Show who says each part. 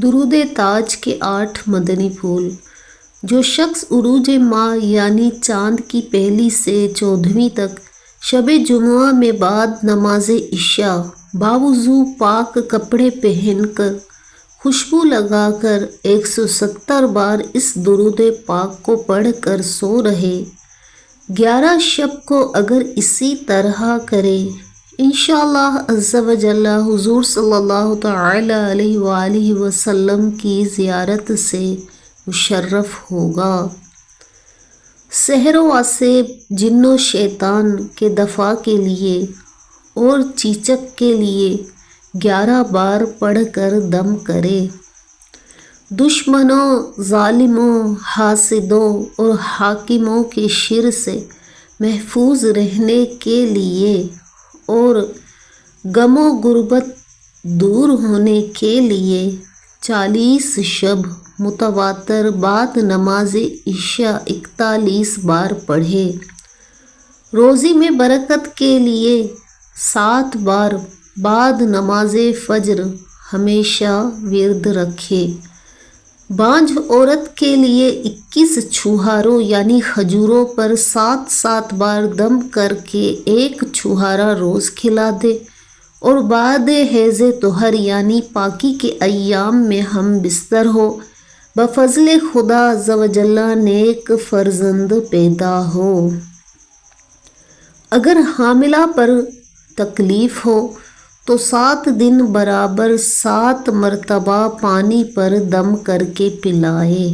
Speaker 1: درود تاج کے 8 مدنی پھول۔ جو شخص عروج ماہ یعنی چاند کی پہلی سے 14ویں تک شب جمعہ میں بعد نماز عشاء باوضو پاک کپڑے پہن کر خوشبو لگا کر 170 بار اس درود پاک کو پڑھ کر سو رہے، 11 شب کو اگر اسی طرح کرے، انشاءاللہ عز و جل حضور صلی اللہ تعالی علیہ وآلہ وسلم کی زیارت سے مشرف ہوگا۔ سحر و عصب، جن و شیطان کے دفاع کے لیے اور چیچک کے لیے 11 بار پڑھ کر دم کرے۔ دشمنوں، ظالموں، حاسدوں اور حاکموں کے شر سے محفوظ رہنے کے لیے اور غم و غربت دور ہونے کے لیے 40 شب متواتر بعد نماز عشاء 41 بار پڑھے۔ روزی میں برکت کے لیے 7 بار بعد نماز فجر ہمیشہ ورد رکھے۔ بانجھ عورت کے لیے 21 چھوہاروں یعنی کھجوروں پر 7 بار دم کر کے 1 چھوہارا روز کھلا دے، اور بعد حیض طہر یعنی پاکی کے ایام میں ہم بستر ہو، بفضل خدا عز و جل نیک فرزند پیدا ہو۔ اگر حاملہ پر تکلیف ہو تو 7 دن برابر 7 مرتبہ پانی پر دم کر کے پلائے۔